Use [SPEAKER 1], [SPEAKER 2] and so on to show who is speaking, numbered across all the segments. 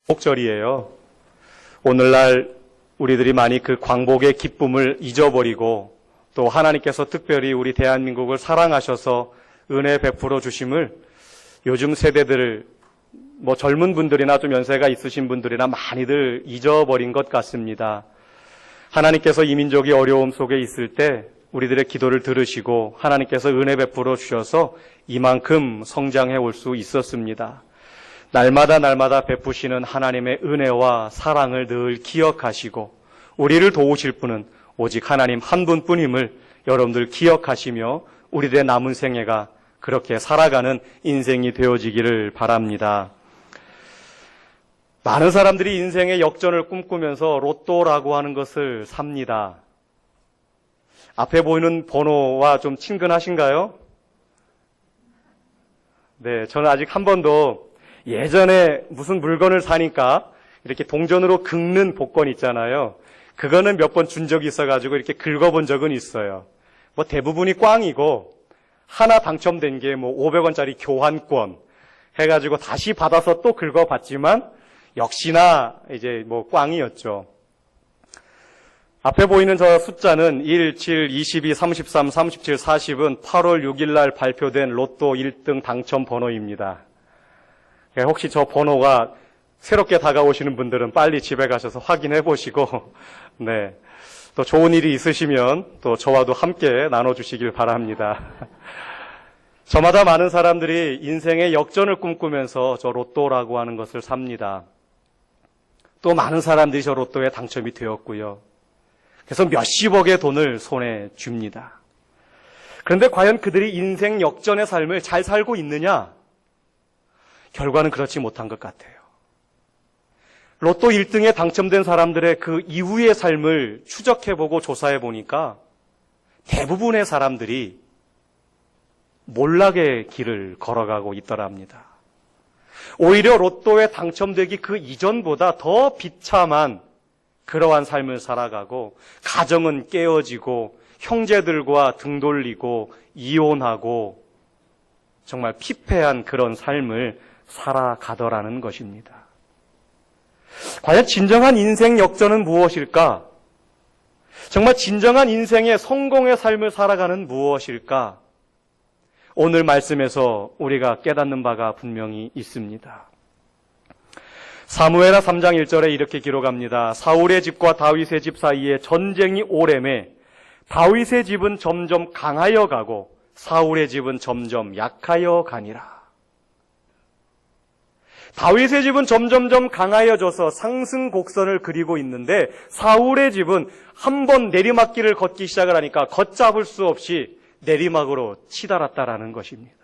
[SPEAKER 1] 광복절이에요. 오늘날 우리들이 많이 그 광복의 기쁨을 잊어버리고 또 하나님께서 특별히 우리 대한민국을 사랑하셔서 은혜 베풀어 주심을 요즘 세대들 젊은 분들이나 좀 연세가 있으신 분들이나 많이들 잊어버린 것 같습니다. 하나님께서 이 민족이 어려움 속에 있을 때 우리들의 기도를 들으시고 하나님께서 은혜 베풀어 주셔서 이만큼 성장해 올 수 있었습니다. 날마다 베푸시는 하나님의 은혜와 사랑을 늘 기억하시고 우리를 도우실 분은 오직 하나님 한 분뿐임을 여러분들 기억하시며 우리들의 남은 생애가 그렇게 살아가는 인생이 되어지기를 바랍니다. 많은 사람들이 인생의 역전을 꿈꾸면서 로또라고 하는 것을 삽니다. 앞에 보이는 번호와 좀 친근하신가요? 네, 저는 아직 한 번도 예전에 무슨 물건을 사니까 이렇게 동전으로 긁는 복권 있잖아요. 그거는 몇 번 준 적이 있어가지고 이렇게 긁어본 적은 있어요. 대부분이 꽝이고 하나 당첨된 게 500원짜리 교환권 해가지고 다시 받아서 또 긁어봤지만 역시나 이제 꽝이었죠. 앞에 보이는 저 숫자는 1, 7, 22, 33, 37, 40은 8월 6일 날 발표된 로또 1등 당첨 번호입니다. 혹시 저 번호가 새롭게 다가오시는 분들은 빨리 집에 가셔서 확인해 보시고, 네. 또 좋은 일이 있으시면 또 저와도 함께 나눠주시길 바랍니다. 저마다 많은 사람들이 인생의 역전을 꿈꾸면서 저 로또라고 하는 것을 삽니다. 또 많은 사람들이 저 로또에 당첨이 되었고요. 그래서 몇십억의 돈을 손에 줍니다. 그런데 과연 그들이 인생 역전의 삶을 잘 살고 있느냐? 결과는 그렇지 못한 것 같아요. 로또 1등에 당첨된 사람들의 그 이후의 삶을 추적해보고 조사해보니까 대부분의 사람들이 몰락의 길을 걸어가고 있더랍니다. 오히려 로또에 당첨되기 그 이전보다 더 비참한 그러한 삶을 살아가고 가정은 깨어지고 형제들과 등 돌리고 이혼하고 정말 피폐한 그런 삶을 살아가더라는 것입니다. 과연 진정한 인생 역전은 무엇일까? 정말 진정한 인생의 성공의 삶을 살아가는 무엇일까? 오늘 말씀에서 우리가 깨닫는 바가 분명히 있습니다. 사무엘하 3장 1절에 이렇게 기록합니다. 사울의 집과 다윗의 집 사이에 전쟁이 오래매 다윗의 집은 점점 강하여 가고 사울의 집은 점점 약하여 가니라. 다윗의 집은 점점점 강하여져서 상승 곡선을 그리고 있는데 사울의 집은 한 번 내리막길을 걷기 시작을 하니까 걷잡을 수 없이 내리막으로 치달았다라는 것입니다.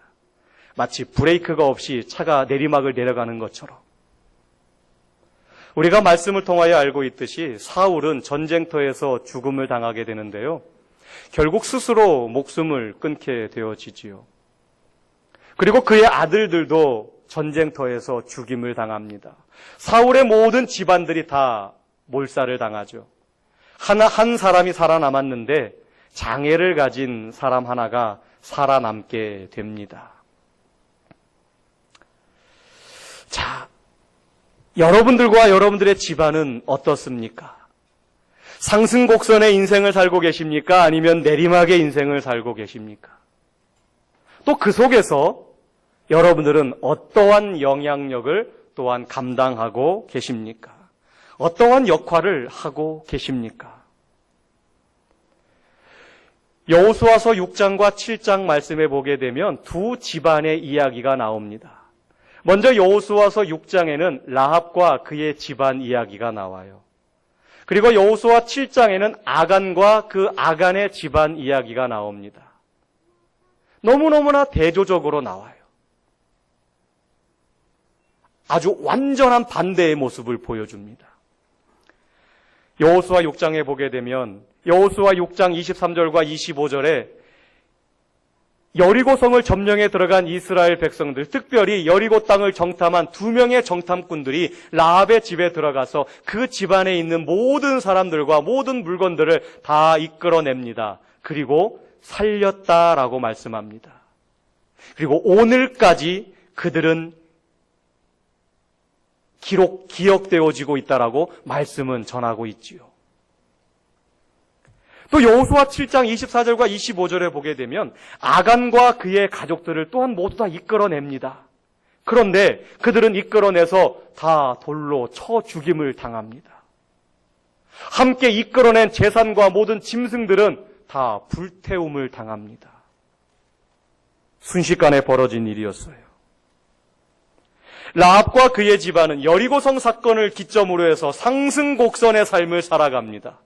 [SPEAKER 1] 마치 브레이크가 없이 차가 내리막을 내려가는 것처럼. 우리가 말씀을 통하여 알고 있듯이 사울은 전쟁터에서 죽음을 당하게 되는데요. 결국 스스로 목숨을 끊게 되어지지요. 그리고 그의 아들들도 전쟁터에서 죽임을 당합니다. 사울의 모든 집안들이 다 몰살을 당하죠. 한 사람이 살아남았는데 장애를 가진 사람 하나가 살아남게 됩니다. 자, 여러분들과 여러분들의 집안은 어떻습니까? 상승곡선의 인생을 살고 계십니까? 아니면 내리막의 인생을 살고 계십니까? 또 그 속에서 여러분들은 어떠한 영향력을 또한 감당하고 계십니까? 어떠한 역할을 하고 계십니까? 여호수아서 6장과 7장 말씀에 보게 되면 두 집안의 이야기가 나옵니다. 먼저 여호수아서 6장에는 라합과 그의 집안 이야기가 나와요. 그리고 여호수아 7장에는 아간과 그 아간의 집안 이야기가 나옵니다. 너무너무나 대조적으로 나와요. 아주 완전한 반대의 모습을 보여줍니다. 여호수아 6장에 보게 되면 여호수아 6장 23절과 25절에 여리고성을 점령해 들어간 이스라엘 백성들, 특별히 여리고 땅을 정탐한 2명의 정탐꾼들이 라합의 집에 들어가서 그 집안에 있는 모든 사람들과 모든 물건들을 다 이끌어냅니다. 그리고 살렸다라고 말씀합니다. 그리고 오늘까지 그들은 기억되어지고 있다라고 말씀은 전하고 있지요. 또 여호수아 7장 24절과 25절에 보게 되면 아간과 그의 가족들을 또한 모두 다 이끌어냅니다. 그런데 그들은 이끌어내서 다 돌로 쳐 죽임을 당합니다. 함께 이끌어낸 재산과 모든 짐승들은 다 불태움을 당합니다. 순식간에 벌어진 일이었어요. 라합과 그의 집안은 여리고성 사건을 기점으로 해서 상승곡선의 삶을 살아갑니다.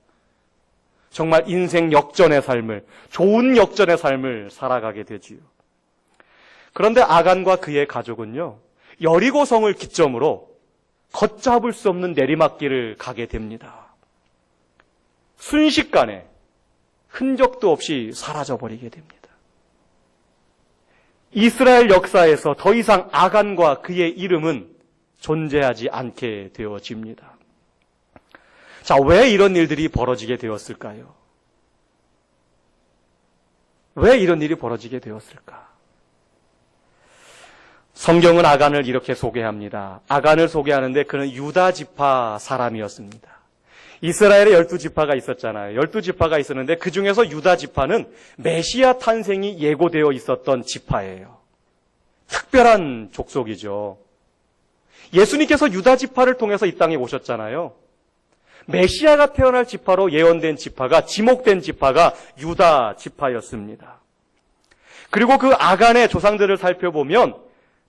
[SPEAKER 1] 정말 인생 역전의 삶을, 좋은 역전의 삶을 살아가게 되지요. 그런데 아간과 그의 가족은요, 여리고성을 기점으로 걷잡을 수 없는 내리막길을 가게 됩니다. 순식간에 흔적도 없이 사라져버리게 됩니다. 이스라엘 역사에서 더 이상 아간과 그의 이름은 존재하지 않게 되어집니다. 자, 왜 이런 일들이 벌어지게 되었을까요? 왜 이런 일이 벌어지게 되었을까? 성경은 아간을 이렇게 소개합니다. 아간을 소개하는데 그는 유다 지파 사람이었습니다. 이스라엘에 12지파가 있었잖아요. 12지파가 있었는데 그 중에서 유다 지파는 메시아 탄생이 예고되어 있었던 지파예요. 특별한 족속이죠. 예수님께서 유다 지파를 통해서 이 땅에 오셨잖아요. 메시아가 태어날 지파로 예언된 지파가, 지목된 지파가 유다 지파였습니다. 그리고 그 아간의 조상들을 살펴보면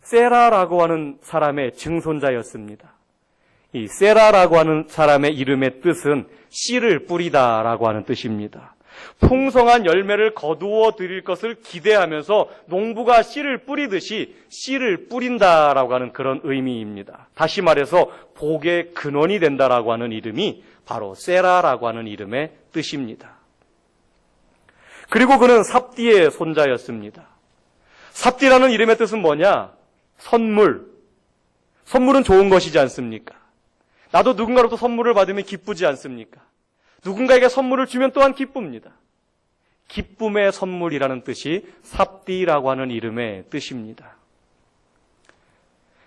[SPEAKER 1] 세라라고 하는 사람의 증손자였습니다. 이 세라라고 하는 사람의 이름의 뜻은 씨를 뿌리다라고 하는 뜻입니다. 풍성한 열매를 거두어 드릴 것을 기대하면서 농부가 씨를 뿌리듯이 씨를 뿌린다라고 하는 그런 의미입니다. 다시 말해서 복의 근원이 된다라고 하는 이름이 바로 세라라고 하는 이름의 뜻입니다. 그리고 그는 삽디의 손자였습니다. 삽디라는 이름의 뜻은 뭐냐? 선물. 선물은 좋은 것이지 않습니까? 나도 누군가로부터 선물을 받으면 기쁘지 않습니까? 누군가에게 선물을 주면 또한 기쁩니다. 기쁨의 선물이라는 뜻이 삽디라고 하는 이름의 뜻입니다.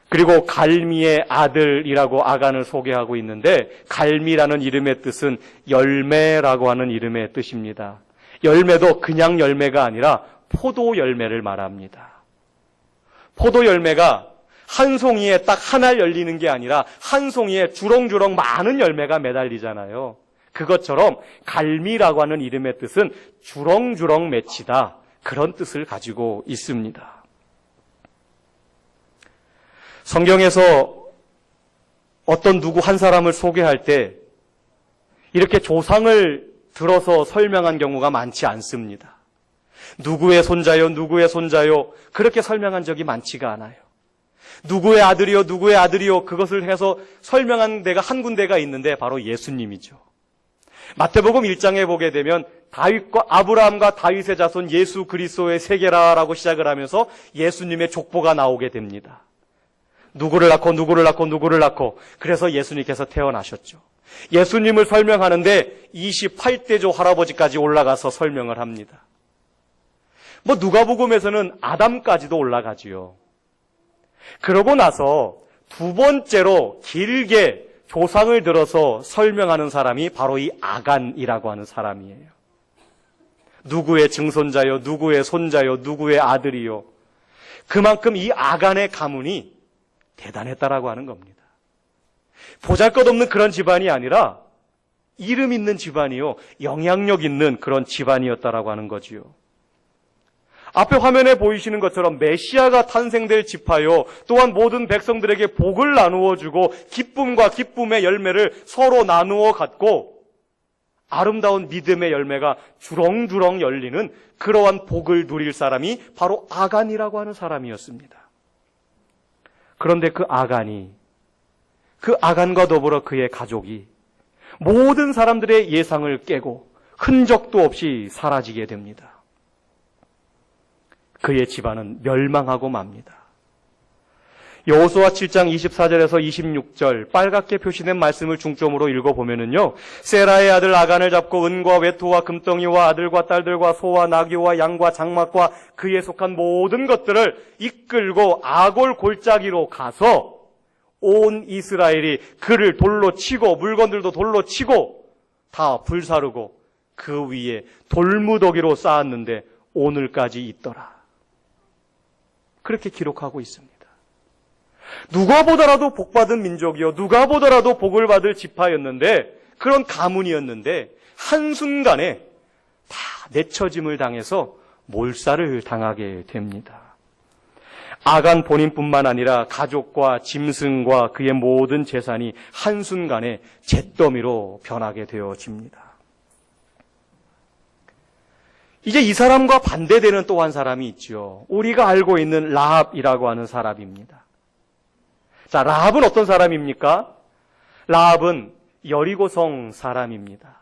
[SPEAKER 1] 그리고 갈미의 아들이라고 아간을 소개하고 있는데 갈미라는 이름의 뜻은 열매라고 하는 이름의 뜻입니다. 열매도 그냥 열매가 아니라 포도 열매를 말합니다. 포도 열매가 한 송이에 딱 하나 열리는 게 아니라 한 송이에 주렁주렁 많은 열매가 매달리잖아요. 그것처럼 갈미라고 하는 이름의 뜻은 주렁주렁 맺히다, 그런 뜻을 가지고 있습니다. 성경에서 어떤 누구 한 사람을 소개할 때 이렇게 조상을 들어서 설명한 경우가 많지 않습니다. 누구의 손자요, 누구의 손자요, 그렇게 설명한 적이 많지가 않아요. 누구의 아들이요, 누구의 아들이요, 그것을 해서 설명한 데가 한 군데가 있는데 바로 예수님이죠. 마태복음 1장에 보게 되면 다윗과 아브라함과 다윗의 자손 예수 그리스도의 세계라라고 시작을 하면서 예수님의 족보가 나오게 됩니다. 누구를 낳고 누구를 낳고 누구를 낳고, 그래서 예수님께서 태어나셨죠. 예수님을 설명하는데 28대조 할아버지까지 올라가서 설명을 합니다. 누가복음에서는 아담까지도 올라가지요. 그러고 나서 두 번째로 길게 조상을 들어서 설명하는 사람이 바로 이 아간이라고 하는 사람이에요. 누구의 증손자요, 누구의 손자요, 누구의 아들이요. 그만큼 이 아간의 가문이 대단했다라고 하는 겁니다. 보잘것없는 그런 집안이 아니라 이름 있는 집안이요, 영향력 있는 그런 집안이었다라고 하는 거지요. 앞에 화면에 보이시는 것처럼 메시아가 탄생될 지파요, 또한 모든 백성들에게 복을 나누어 주고 기쁨과 기쁨의 열매를 서로 나누어 갖고 아름다운 믿음의 열매가 주렁주렁 열리는 그러한 복을 누릴 사람이 바로 아간이라고 하는 사람이었습니다. 그런데 그 아간과 더불어 그의 가족이 모든 사람들의 예상을 깨고 흔적도 없이 사라지게 됩니다. 그의 집안은 멸망하고 맙니다. 여호수아 7장 24절에서 26절 빨갛게 표시된 말씀을 중점으로 읽어보면은요, 세라의 아들 아간을 잡고 은과 외토와 금덩이와 아들과 딸들과 소와 나귀와 양과 장막과 그에 속한 모든 것들을 이끌고 아골 골짜기로 가서 온 이스라엘이 그를 돌로 치고 물건들도 돌로 치고 다 불사르고 그 위에 돌무더기로 쌓았는데 오늘까지 있더라. 그렇게 기록하고 있습니다. 누가 보더라도 복받은 민족이요, 누가 보더라도 복을 받을 지파였는데, 그런 가문이었는데 한순간에 다 내처짐을 당해서 몰살을 당하게 됩니다. 아간 본인뿐만 아니라 가족과 짐승과 그의 모든 재산이 한순간에 잿더미로 변하게 되어집니다. 이제 이 사람과 반대되는 또 한 사람이 있죠. 우리가 알고 있는 라합이라고 하는 사람입니다. 자, 라합은 어떤 사람입니까? 라합은 여리고성 사람입니다.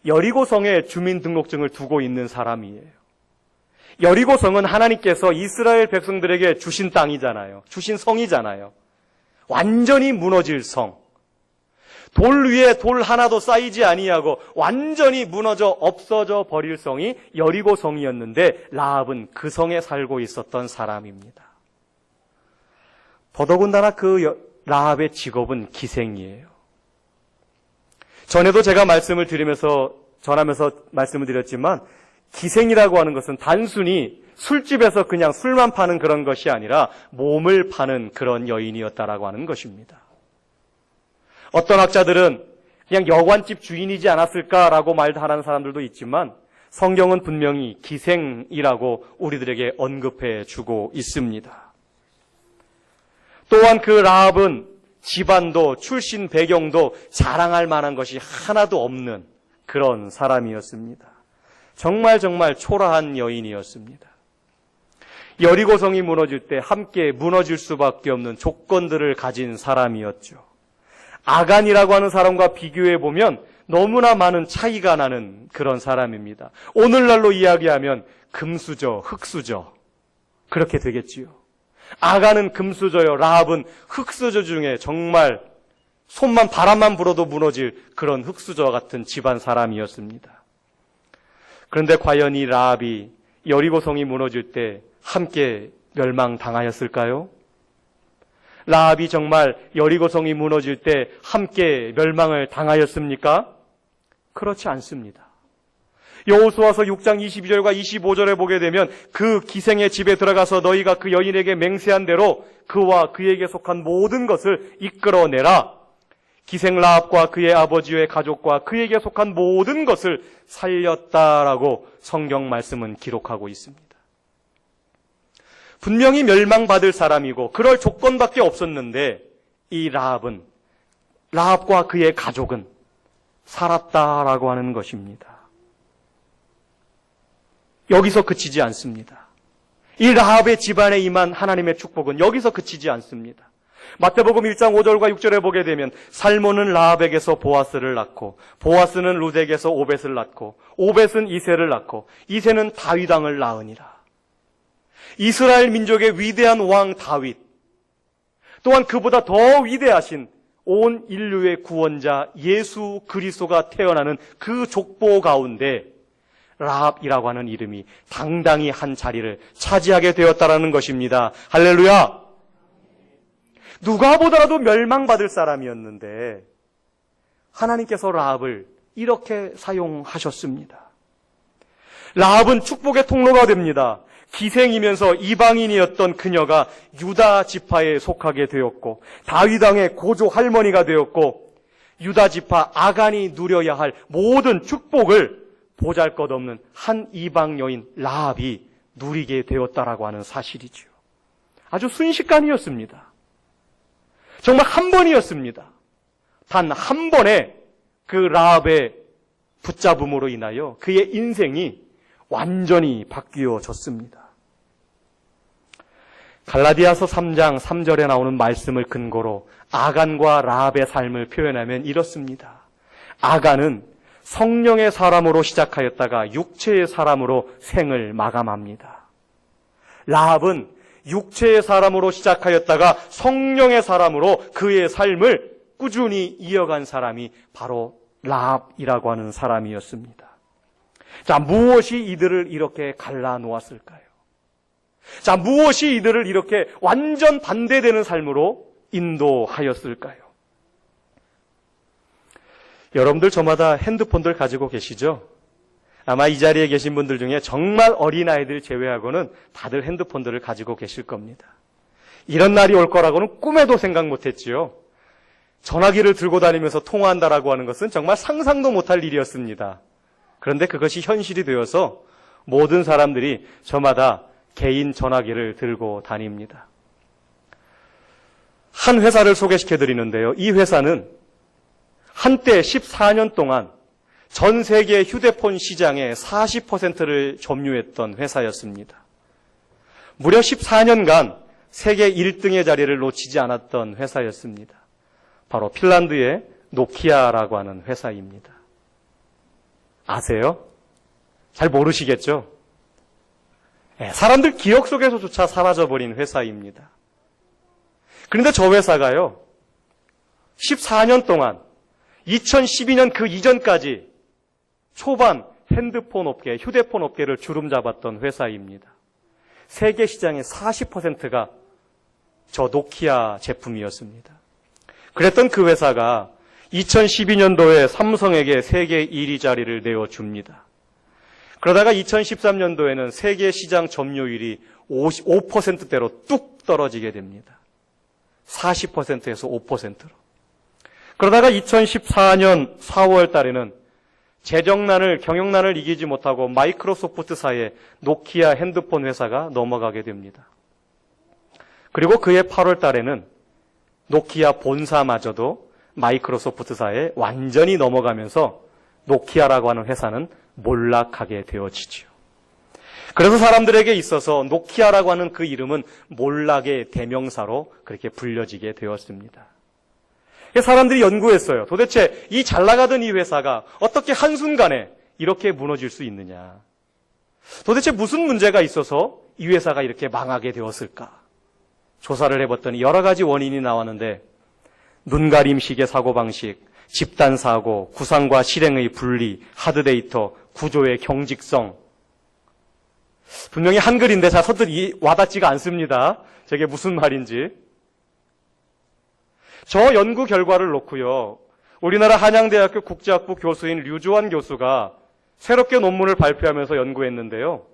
[SPEAKER 1] 여리고성에 주민등록증을 두고 있는 사람이에요. 여리고성은 하나님께서 이스라엘 백성들에게 주신 땅이잖아요. 주신 성이잖아요. 완전히 무너질 성. 돌 위에 돌 하나도 쌓이지 아니하고 완전히 무너져 없어져 버릴 성이 여리고성이었는데 라합은 그 성에 살고 있었던 사람입니다. 더더군다나 그 라합의 직업은 기생이에요. 전에도 제가 말씀을 전하면서 말씀을 드렸지만 기생이라고 하는 것은 단순히 술집에서 그냥 술만 파는 그런 것이 아니라 몸을 파는 그런 여인이었다라고 하는 것입니다. 어떤 학자들은 그냥 여관집 주인이지 않았을까라고 말하는 사람들도 있지만 성경은 분명히 기생이라고 우리들에게 언급해 주고 있습니다. 또한 그 라합은 집안도 출신 배경도 자랑할 만한 것이 하나도 없는 그런 사람이었습니다. 정말 초라한 여인이었습니다. 여리고성이 무너질 때 함께 무너질 수밖에 없는 조건들을 가진 사람이었죠. 아간이라고 하는 사람과 비교해 보면 너무나 많은 차이가 나는 그런 사람입니다. 오늘날로 이야기하면 금수저, 흙수저 그렇게 되겠지요. 아간은 금수저요, 라합은 흙수저 중에 정말 바람만 불어도 무너질 그런 흙수저와 같은 집안 사람이었습니다. 그런데 과연 이 라합이 여리고성이 무너질 때 함께 멸망당하였을까요? 라합이 정말 여리고성이 무너질 때 함께 멸망을 당하였습니까? 그렇지 않습니다. 여호수아서 6장 22절과 25절에 보게 되면 그 기생의 집에 들어가서 너희가 그 여인에게 맹세한 대로 그와 그에게 속한 모든 것을 이끌어내라. 기생 라합과 그의 아버지의 가족과 그에게 속한 모든 것을 살렸다라고 성경 말씀은 기록하고 있습니다. 분명히 멸망받을 사람이고 그럴 조건밖에 없었는데 이 라합과 그의 가족은 살았다라고 하는 것입니다. 여기서 그치지 않습니다. 이 라합의 집안에 임한 하나님의 축복은 여기서 그치지 않습니다. 마태복음 1장 5절과 6절에 보게 되면 살몬은 라합에게서 보아스를 낳고 보아스는 룻에게서 오벳을 낳고 오벳은 이새를 낳고 이새는 다윗 왕을 낳으니라. 이스라엘 민족의 위대한 왕 다윗, 또한 그보다 더 위대하신 온 인류의 구원자 예수 그리스도가 태어나는 그 족보 가운데 라합이라고 하는 이름이 당당히 한 자리를 차지하게 되었다라는 것입니다. 할렐루야! 누가 보더라도 멸망받을 사람이었는데 하나님께서 라합을 이렇게 사용하셨습니다. 라합은 축복의 통로가 됩니다. 기생이면서 이방인이었던 그녀가 유다 지파에 속하게 되었고 다윗 왕의 고조 할머니가 되었고 유다 지파 아간이 누려야 할 모든 축복을 보잘것없는 한 이방 여인 라합이 누리게 되었다라고 하는 사실이죠. 아주 순식간이었습니다. 정말 한 번이었습니다. 단 한 번에 그 라합의 붙잡음으로 인하여 그의 인생이 완전히 바뀌어졌습니다. 갈라디아서 3장 3절에 나오는 말씀을 근거로 아간과 라합의 삶을 표현하면 이렇습니다. 아간은 성령의 사람으로 시작하였다가 육체의 사람으로 생을 마감합니다. 라합은 육체의 사람으로 시작하였다가 성령의 사람으로 그의 삶을 꾸준히 이어간 사람이 바로 라합이라고 하는 사람이었습니다. 자, 무엇이 이들을 이렇게 갈라놓았을까요? 자, 무엇이 이들을 이렇게 완전 반대되는 삶으로 인도하였을까요? 여러분들 저마다 핸드폰들 가지고 계시죠? 아마 이 자리에 계신 분들 중에 정말 어린아이들 제외하고는 다들 핸드폰들을 가지고 계실 겁니다. 이런 날이 올 거라고는 꿈에도 생각 못했지요. 전화기를 들고 다니면서 통화한다라고 하는 것은 정말 상상도 못할 일이었습니다. 그런데 그것이 현실이 되어서 모든 사람들이 저마다 개인 전화기를 들고 다닙니다. 한 회사를 소개시켜 드리는데요. 이 회사는 한때 14년 동안 전 세계 휴대폰 시장의 40%를 점유했던 회사였습니다. 무려 14년간 세계 1등의 자리를 놓치지 않았던 회사였습니다. 바로 핀란드의 노키아라고 하는 회사입니다. 아세요? 잘 모르시겠죠? 사람들 기억 속에서조차 사라져버린 회사입니다. 그런데 저 회사가요, 14년 동안 2012년 그 이전까지 초반 핸드폰 업계, 휴대폰 업계를 주름잡았던 회사입니다. 세계 시장의 40%가 저 노키아 제품이었습니다. 그랬던 그 회사가 2012년도에 삼성에게 세계 1위 자리를 내어줍니다. 그러다가 2013년도에는 세계 시장 점유율이 5%대로 뚝 떨어지게 됩니다. 40%에서 5%로. 그러다가 2014년 4월 달에는 경영난을 이기지 못하고 마이크로소프트사의 노키아 핸드폰 회사가 넘어가게 됩니다. 그리고 그해 8월 달에는 노키아 본사마저도 마이크로소프트사에 완전히 넘어가면서 노키아라고 하는 회사는 몰락하게 되어지죠. 그래서 사람들에게 있어서 노키아라고 하는 그 이름은 몰락의 대명사로 그렇게 불려지게 되었습니다. 사람들이 연구했어요. 도대체 이 잘 나가던 이 회사가 어떻게 한순간에 이렇게 무너질 수 있느냐. 도대체 무슨 문제가 있어서 이 회사가 이렇게 망하게 되었을까. 조사를 해봤더니 여러 가지 원인이 나왔는데 눈가림식의 사고방식, 집단사고, 구상과 실행의 분리, 하드데이터, 구조의 경직성. 분명히 한글인데 잘 서둘 와닿지가 않습니다. 저게 무슨 말인지. 저 연구 결과를 놓고요, 우리나라 한양대학교 국제학부 교수인 류주환 교수가 새롭게 논문을 발표하면서 연구했는데요.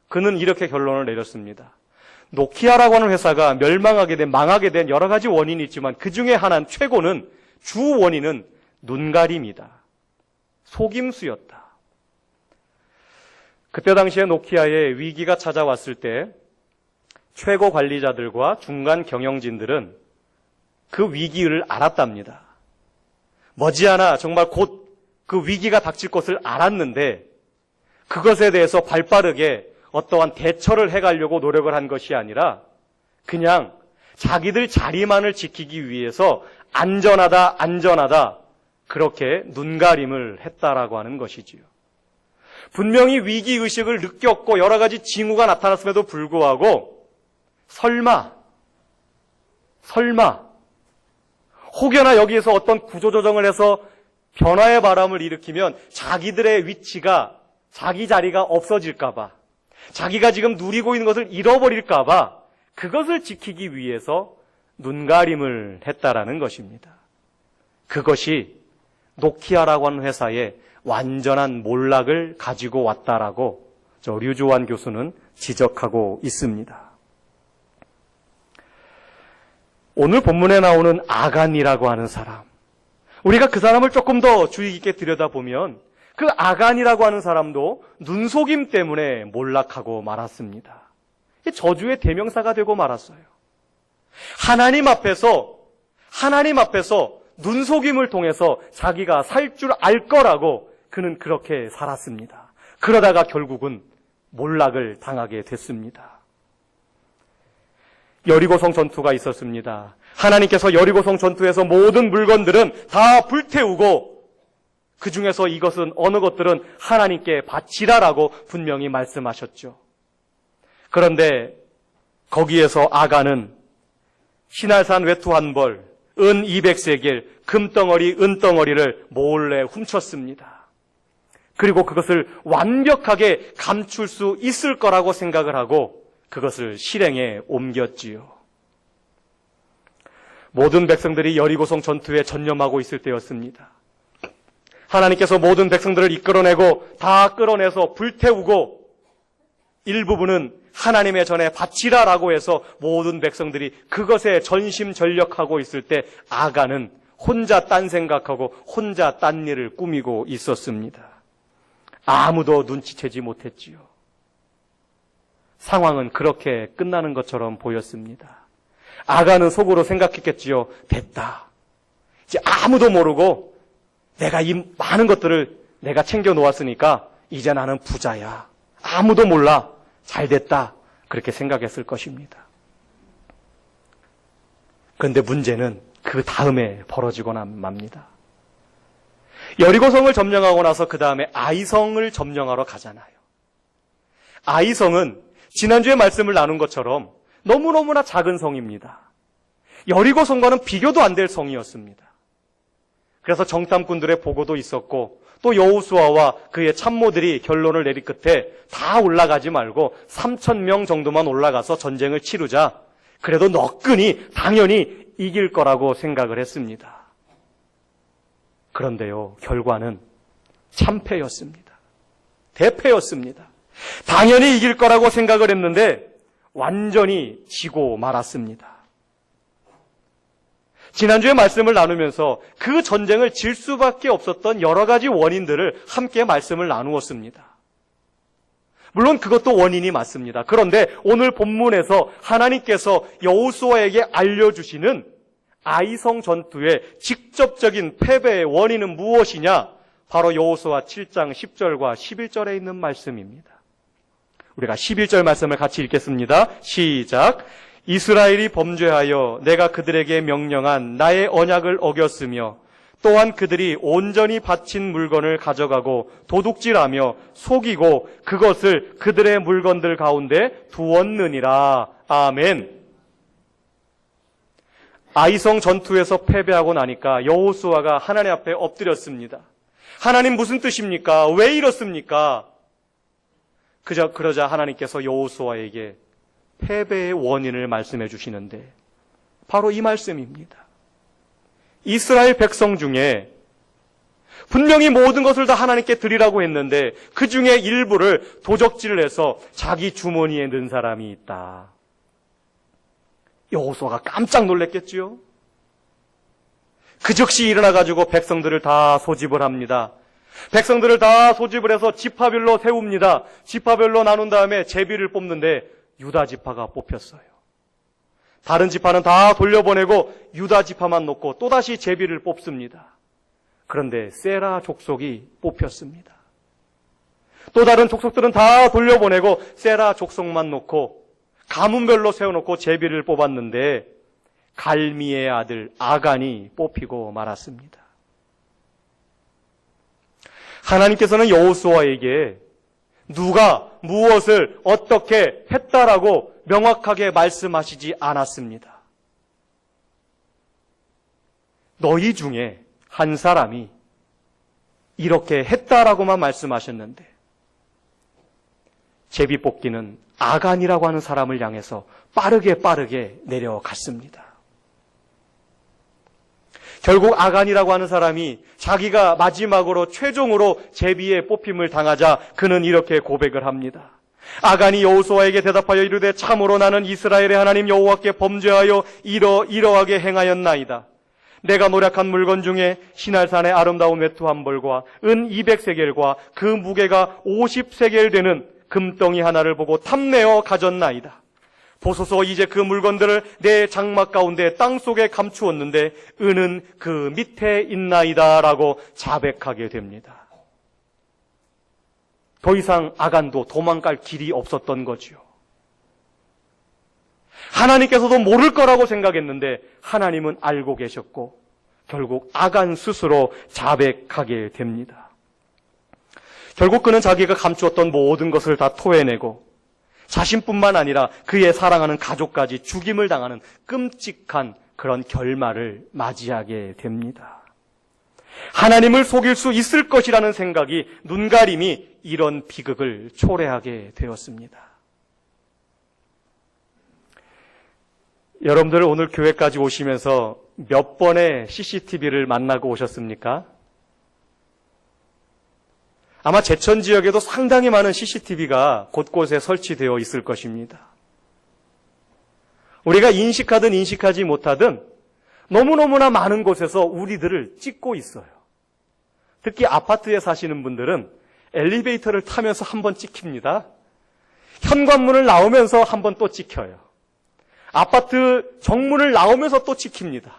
[SPEAKER 1] 그는 이렇게 결론을 내렸습니다. 노키아라고 하는 회사가 망하게 된 여러 가지 원인이 있지만 그 중에 하나는 주 원인은 눈가림이다. 속임수였다. 그때 당시에 노키아에 위기가 찾아왔을 때 최고 관리자들과 중간 경영진들은 그 위기를 알았답니다. 머지않아 정말 곧 그 위기가 닥칠 것을 알았는데 그것에 대해서 발빠르게 어떠한 대처를 해가려고 노력을 한 것이 아니라 그냥 자기들 자리만을 지키기 위해서 안전하다 그렇게 눈가림을 했다라고 하는 것이지요. 분명히 위기의식을 느꼈고 여러 가지 징후가 나타났음에도 불구하고 설마 혹여나 여기에서 어떤 구조조정을 해서 변화의 바람을 일으키면 자기들의 위치가, 자기 자리가 없어질까봐, 자기가 지금 누리고 있는 것을 잃어버릴까봐 그것을 지키기 위해서 눈가림을 했다라는 것입니다. 그것이 노키아라고 하는 회사의 완전한 몰락을 가지고 왔다라고 저 류주환 교수는 지적하고 있습니다. 오늘 본문에 나오는 아간이라고 하는 사람, 우리가 그 사람을 조금 더 주의 깊게 들여다보면 그 아간이라고 하는 사람도 눈속임 때문에 몰락하고 말았습니다. 저주의 대명사가 되고 말았어요. 하나님 앞에서 눈속임을 통해서 자기가 살 줄 알 거라고 그는 그렇게 살았습니다. 그러다가 결국은 몰락을 당하게 됐습니다. 여리고성 전투가 있었습니다. 하나님께서 여리고성 전투에서 모든 물건들은 다 불태우고 그 중에서 이것은 어느 것들은 하나님께 바치라라고 분명히 말씀하셨죠. 그런데 거기에서 아간은 시날산 외투 한 벌, 은 200세겔, 금덩어리, 은덩어리를 몰래 훔쳤습니다. 그리고 그것을 완벽하게 감출 수 있을 거라고 생각을 하고 그것을 실행에 옮겼지요. 모든 백성들이 여리고성 전투에 전념하고 있을 때였습니다. 하나님께서 모든 백성들을 이끌어내고 다 끌어내서 불태우고 일부분은 하나님의 전에 바치라라고 해서 모든 백성들이 그것에 전심전력하고 있을 때 아간은 혼자 딴 생각하고 혼자 딴 일을 꾸미고 있었습니다. 아무도 눈치채지 못했지요. 상황은 그렇게 끝나는 것처럼 보였습니다. 아간은 속으로 생각했겠지요. 됐다. 이제 아무도 모르고 내가 이 많은 것들을 내가 챙겨 놓았으니까 이제 나는 부자야. 아무도 몰라. 잘 됐다. 그렇게 생각했을 것입니다. 그런데 문제는 그 다음에 벌어지거나 맙니다. 여리고성을 점령하고 나서 그 다음에 아이성을 점령하러 가잖아요. 아이성은 지난주에 말씀을 나눈 것처럼 너무너무나 작은 성입니다. 여리고성과는 비교도 안 될 성이었습니다. 그래서 정탐꾼들의 보고도 있었고 또 여호수아와 그의 참모들이 결론을 내린 끝에 다 올라가지 말고 3,000명 정도만 올라가서 전쟁을 치르자. 그래도 너끈히 당연히 이길 거라고 생각을 했습니다. 그런데요, 결과는 참패였습니다. 대패였습니다. 당연히 이길 거라고 생각을 했는데 완전히 지고 말았습니다. 지난주에 말씀을 나누면서 그 전쟁을 질 수밖에 없었던 여러 가지 원인들을 함께 말씀을 나누었습니다. 물론 그것도 원인이 맞습니다. 그런데 오늘 본문에서 하나님께서 여호수아에게 알려주시는 아이성 전투의 직접적인 패배의 원인은 무엇이냐? 바로 여호수아 7장 10절과 11절에 있는 말씀입니다. 우리가 11절 말씀을 같이 읽겠습니다. 시작. 이스라엘이 범죄하여 내가 그들에게 명령한 나의 언약을 어겼으며 또한 그들이 온전히 바친 물건을 가져가고 도둑질하며 속이고 그것을 그들의 물건들 가운데 두었느니라. 아멘. 아이성 전투에서 패배하고 나니까 여호수아가 하나님 앞에 엎드렸습니다. 하나님 무슨 뜻입니까? 왜 이렇습니까? 그러자 하나님께서 여호수아에게 패배의 원인을 말씀해 주시는데 바로 이 말씀입니다. 이스라엘 백성 중에 분명히 모든 것을 다 하나님께 드리라고 했는데 그 중에 일부를 도적질을 해서 자기 주머니에 넣은 사람이 있다. 여호수아가 깜짝 놀랐겠지요. 그 즉시 일어나가지고 백성들을 다 소집을 합니다. 백성들을 다 소집을 해서 지파별로 세웁니다. 지파별로 나눈 다음에 제비를 뽑는데 유다 지파가 뽑혔어요. 다른 지파는 다 돌려보내고 유다 지파만 놓고 또다시 제비를 뽑습니다. 그런데 세라 족속이 뽑혔습니다. 또 다른 족속들은 다 돌려보내고 세라 족속만 놓고 가문별로 세워놓고 제비를 뽑았는데 갈미의 아들 아간이 뽑히고 말았습니다. 하나님께서는 여호수아에게 누가 무엇을 어떻게 했다라고 명확하게 말씀하시지 않았습니다. 너희 중에 한 사람이 이렇게 했다라고만 말씀하셨는데 제비뽑기는 아간이라고 하는 사람을 향해서 빠르게 내려갔습니다. 결국 아간이라고 하는 사람이 자기가 마지막으로 최종으로 제비에 뽑힘을 당하자 그는 이렇게 고백을 합니다. 아간이 여호수아에게 대답하여 이르되 참으로 나는 이스라엘의 하나님 여호와께 범죄하여 이러하게 행하였나이다. 내가 노력한 물건 중에 시날산의 아름다운 외투 한 벌과 은 200세겔과 그 무게가 50세겔 되는 금덩이 하나를 보고 탐내어 가졌나이다. 보소서 이제 그 물건들을 내 장막 가운데 땅속에 감추었는데 은은 그 밑에 있나이다 라고 자백하게 됩니다. 더 이상 아간도 도망갈 길이 없었던 거지요. 하나님께서도 모를 거라고 생각했는데 하나님은 알고 계셨고 결국 아간 스스로 자백하게 됩니다. 결국 그는 자기가 감추었던 모든 것을 다 토해내고 자신뿐만 아니라 그의 사랑하는 가족까지 죽임을 당하는 끔찍한 그런 결말을 맞이하게 됩니다. 하나님을 속일 수 있을 것이라는 생각이 눈가림이 이런 비극을 초래하게 되었습니다. 여러분들 오늘 교회까지 오시면서 몇 번의 CCTV를 만나고 오셨습니까? 아마 제천 지역에도 상당히 많은 CCTV가 곳곳에 설치되어 있을 것입니다. 우리가 인식하든 인식하지 못하든 너무너무나 많은 곳에서 우리들을 찍고 있어요. 특히 아파트에 사시는 분들은 엘리베이터를 타면서 한 번 찍힙니다. 현관문을 나오면서 한 번 또 찍혀요. 아파트 정문을 나오면서 또 찍힙니다.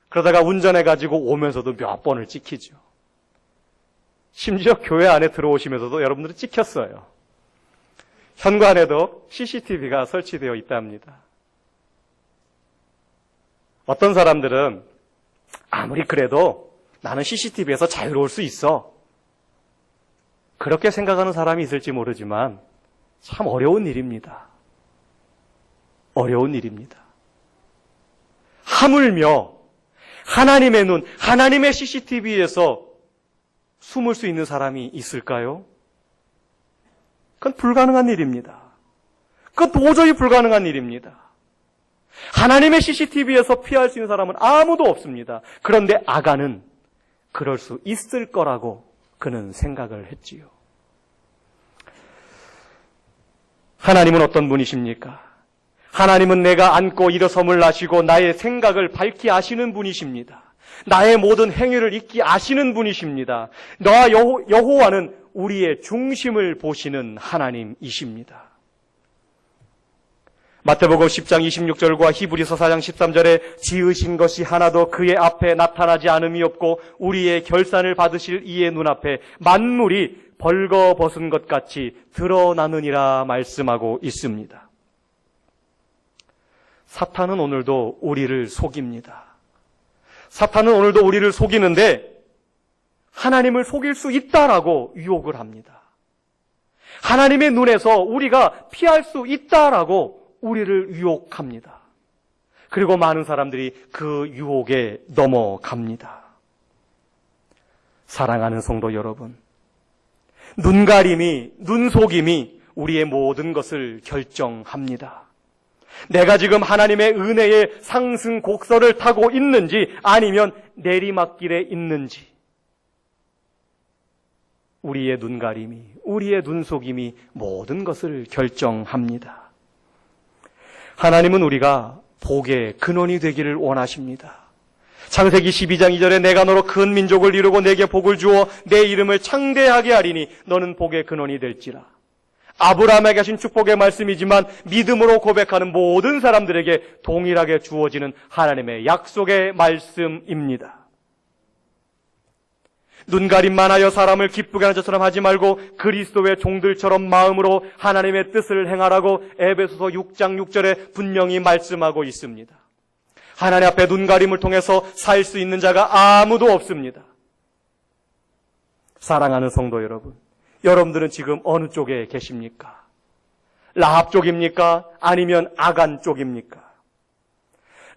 [SPEAKER 1] 그러다가 운전해가지고 오면서도 몇 번을 찍히죠. 심지어 교회 안에 들어오시면서도 여러분들은 찍혔어요. 현관에도 CCTV가 설치되어 있답니다. 어떤 사람들은 아무리 그래도 나는 CCTV에서 자유로울 수 있어. 그렇게 생각하는 사람이 있을지 모르지만 참 어려운 일입니다. 어려운 일입니다. 하물며 하나님의 눈, 하나님의 CCTV에서 숨을 수 있는 사람이 있을까요? 그건 불가능한 일입니다. 그건 도저히 불가능한 일입니다. 하나님의 CCTV에서 피할 수 있는 사람은 아무도 없습니다. 그런데 아간은 그럴 수 있을 거라고 그는 생각을 했지요. 하나님은 어떤 분이십니까? 하나님은 내가 앉고 일어섬을 아시고 나의 생각을 밝히 아시는 분이십니다. 나의 모든 행위를 익히 아시는 분이십니다. 너와 여호와는 우리의 중심을 보시는 하나님이십니다. 마태복음 10장 26절과 히브리서 4장 13절에 지으신 것이 하나도 그의 앞에 나타나지 않음이 없고 우리의 결산을 받으실 이의 눈앞에 만물이 벌거벗은 것 같이 드러나느니라 말씀하고 있습니다. 사탄은 오늘도 우리를 속입니다. 사탄은 오늘도 우리를 속이는데 하나님을 속일 수 있다라고 유혹을 합니다. 하나님의 눈에서 우리가 피할 수 있다라고 우리를 유혹합니다. 그리고 많은 사람들이 그 유혹에 넘어갑니다. 사랑하는 성도 여러분, 눈가림이, 눈속임이 우리의 모든 것을 결정합니다. 내가 지금 하나님의 은혜의 상승 곡선을 타고 있는지 아니면 내리막길에 있는지 우리의 눈가림이, 우리의 눈속임이 모든 것을 결정합니다. 하나님은 우리가 복의 근원이 되기를 원하십니다. 창세기 12장 2절에 내가 너로 큰 민족을 이루고 내게 복을 주어 내 이름을 창대하게 하리니 너는 복의 근원이 될지라. 아브라함에게 하신 축복의 말씀이지만 믿음으로 고백하는 모든 사람들에게 동일하게 주어지는 하나님의 약속의 말씀입니다. 눈가림만 하여 사람을 기쁘게 하는 것처럼 하지 말고 그리스도의 종들처럼 마음으로 하나님의 뜻을 행하라고 에베소서 6장 6절에 분명히 말씀하고 있습니다. 하나님 앞에 눈가림을 통해서 살 수 있는 자가 아무도 없습니다. 사랑하는 성도 여러분, 여러분들은 지금 어느 쪽에 계십니까? 라합 쪽입니까? 아니면 아간 쪽입니까?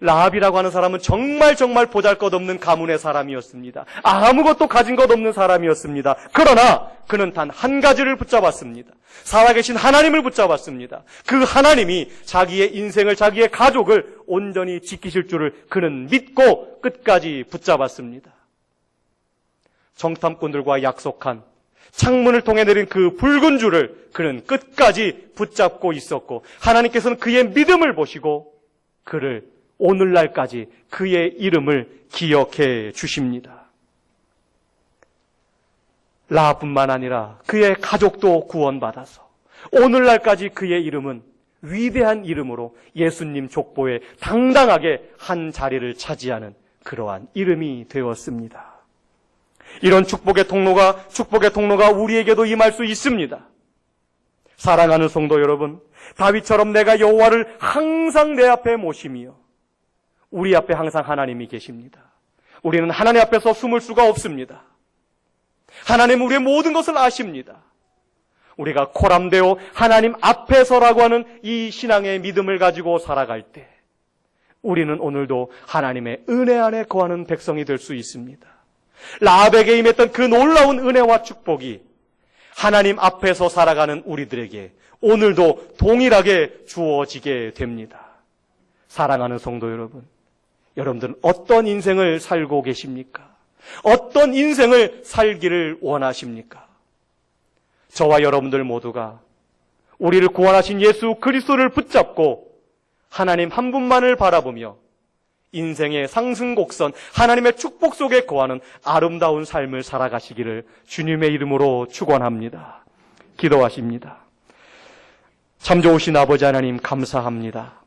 [SPEAKER 1] 라합이라고 하는 사람은 정말 보잘것없는 가문의 사람이었습니다. 아무것도 가진 것 없는 사람이었습니다. 그러나 그는 단 한 가지를 붙잡았습니다. 살아계신 하나님을 붙잡았습니다. 그 하나님이 자기의 인생을, 자기의 가족을 온전히 지키실 줄을 그는 믿고 끝까지 붙잡았습니다. 정탐꾼들과 약속한 창문을 통해 내린 그 붉은 줄을 그는 끝까지 붙잡고 있었고 하나님께서는 그의 믿음을 보시고 그를 오늘날까지 그의 이름을 기억해 주십니다. 라합뿐만 아니라 그의 가족도 구원받아서 오늘날까지 그의 이름은 위대한 이름으로 예수님 족보에 당당하게 한 자리를 차지하는 그러한 이름이 되었습니다. 이런 축복의 통로가 우리에게도 임할 수 있습니다. 사랑하는 성도 여러분, 다윗처럼 내가 여호와를 항상 내 앞에 모시며 우리 앞에 항상 하나님이 계십니다. 우리는 하나님 앞에서 숨을 수가 없습니다. 하나님은 우리의 모든 것을 아십니다. 우리가 코람데오 하나님 앞에서라고 하는 이 신앙의 믿음을 가지고 살아갈 때 우리는 오늘도 하나님의 은혜 안에 거하는 백성이 될 수 있습니다. 라합에게 임했던 그 놀라운 은혜와 축복이 하나님 앞에서 살아가는 우리들에게 오늘도 동일하게 주어지게 됩니다. 사랑하는 성도 여러분, 여러분들은 어떤 인생을 살고 계십니까? 어떤 인생을 살기를 원하십니까? 저와 여러분들 모두가 우리를 구원하신 예수 그리스도를 붙잡고 하나님 한 분만을 바라보며 인생의 상승곡선, 하나님의 축복 속에 거하는 아름다운 삶을 살아가시기를 주님의 이름으로 축원합니다. 기도하십니다. 참 좋으신 아버지 하나님 감사합니다.